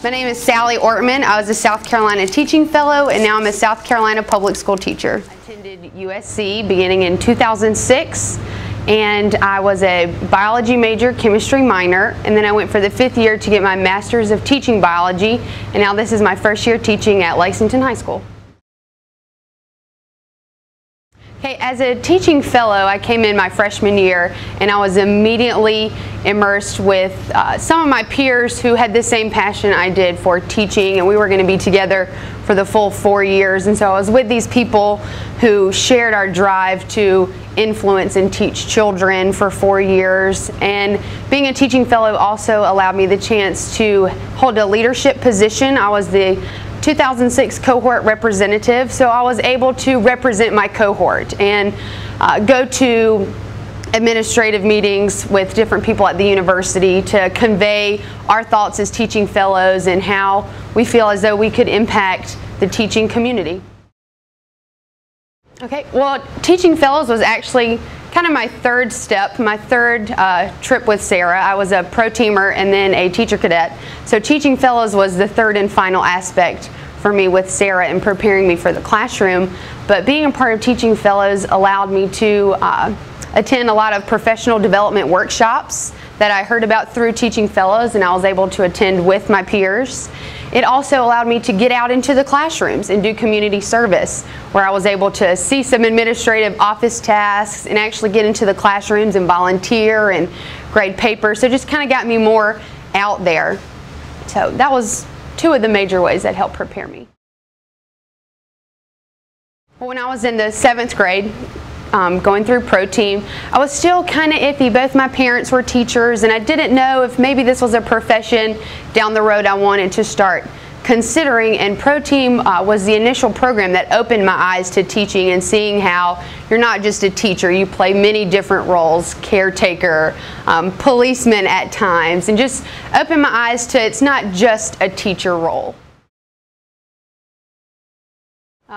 My name is Sallie Ortmann. I was a South Carolina teaching fellow, and now I'm a South Carolina public school teacher. I attended USC beginning in 2006, and I was a biology major, chemistry minor, and then I went for the 5th year to get my master's of teaching biology, and now this is my first year teaching at Lexington High School. Okay, as a teaching fellow, I came in my freshman year and I was immediately immersed with some of my peers who had the same passion I did for teaching, and we were going to be together for the full 4 years. And so I was with these people who shared our drive to influence and teach children for 4 years. And being a teaching fellow also allowed me the chance to hold a leadership position. I was the 2006 cohort representative, so I was able to represent my cohort and go to administrative meetings with different people at the university to convey our thoughts as teaching fellows and how we feel as though we could impact the teaching community. Okay, well, teaching fellows was actually kind of my third step, my third trip with CERRA. I was a pro-teamer and then a teacher cadet. So teaching fellows was the third and final aspect for me with CERRA and preparing me for the classroom. But being a part of teaching fellows allowed me to attend a lot of professional development workshops that I heard about through teaching fellows, and I was able to attend with my peers. It also allowed me to get out into the classrooms and do community service, where I was able to see some administrative office tasks and actually get into the classrooms and volunteer and grade papers. So it just kind of got me more out there. So that was two of the major ways that helped prepare me. Well, when I was in the 7th grade, going through ProTeam, I was still kind of iffy. Both my parents were teachers, and I didn't know if maybe this was a profession down the road I wanted to start considering. And ProTeam was the initial program that opened my eyes to teaching and seeing how you're not just a teacher, you play many different roles, caretaker, policeman at times, and just opened my eyes to it's not just a teacher role.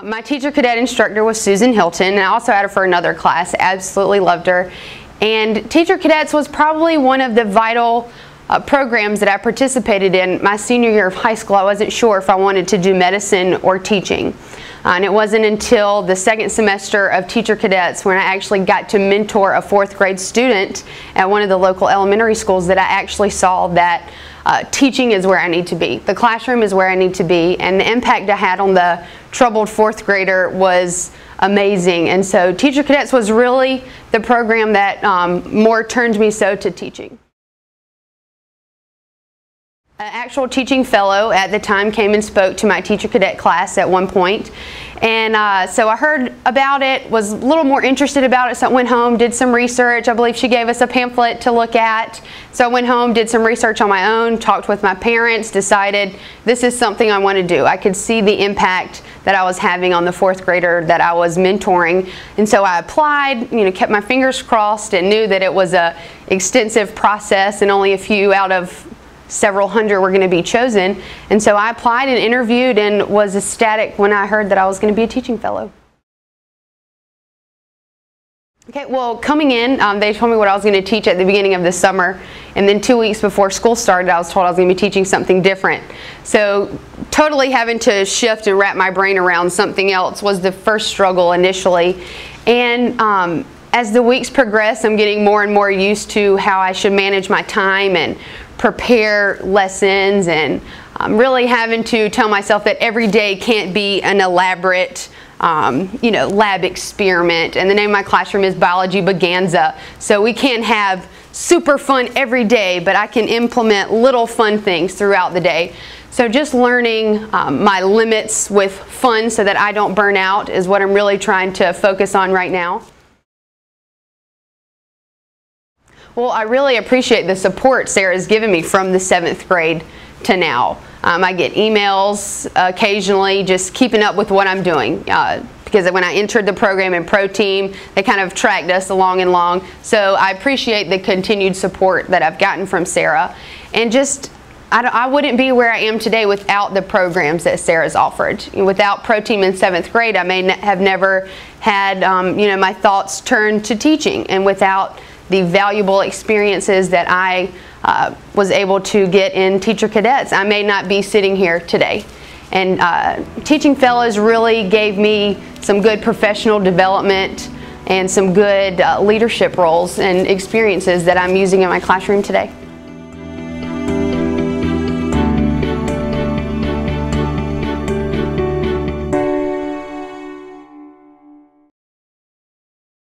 My teacher cadet instructor was Susan Hilton, and I also had her for another class. Absolutely loved her. And teacher cadets was probably one of the vital programs that I participated in. My senior year of high school, I wasn't sure if I wanted to do medicine or teaching. And it wasn't until the 2nd semester of teacher cadets when I actually got to mentor a 4th grade student at one of the local elementary schools that I actually saw that teaching is where I need to be. The classroom is where I need to be, and the impact I had on the troubled 4th grader was amazing. And so Teacher Cadets was really the program that more turned me so to teaching. An actual teaching fellow at the time came and spoke to my teacher cadet class at one point, and so I heard about it, was a little more interested about it, so I went home, did some research. I believe she gave us a pamphlet to look at, so I went home, did some research on my own, talked with my parents, decided this is something I want to do. I could see the impact that I was having on the 4th grader that I was mentoring, and so I applied, kept my fingers crossed, and knew that it was a extensive process and only a few out of several hundred were going to be chosen. And so I applied and interviewed and was ecstatic when I heard that I was going to be a teaching fellow. Okay, well, coming in, they told me what I was going to teach at the beginning of the summer, and then 2 weeks before school started, I was told I was going to be teaching something different. So totally having to shift and wrap my brain around something else was the first struggle initially. And as the weeks progress, I'm getting more and more used to how I should manage my time and prepare lessons, and really having to tell myself that every day can't be an elaborate lab experiment. And the name of my classroom is Biology Baganza, so we can't have super fun every day, but I can implement little fun things throughout the day. So just learning my limits with fun so that I don't burn out is what I'm really trying to focus on right now. Well, I really appreciate the support CERRA has given me from the 7th grade to now. I get emails occasionally just keeping up with what I'm doing, because when I entered the program in ProTeam, they kind of tracked us along and along. So I appreciate the continued support that I've gotten from CERRA. And just, I wouldn't be where I am today without the programs that CERRA's offered. Without ProTeam in 7th grade, I may have never had my thoughts turned to teaching. And without the valuable experiences that I was able to get in Teacher Cadets, I may not be sitting here today. And Teaching Fellows really gave me some good professional development and some good leadership roles and experiences that I'm using in my classroom today.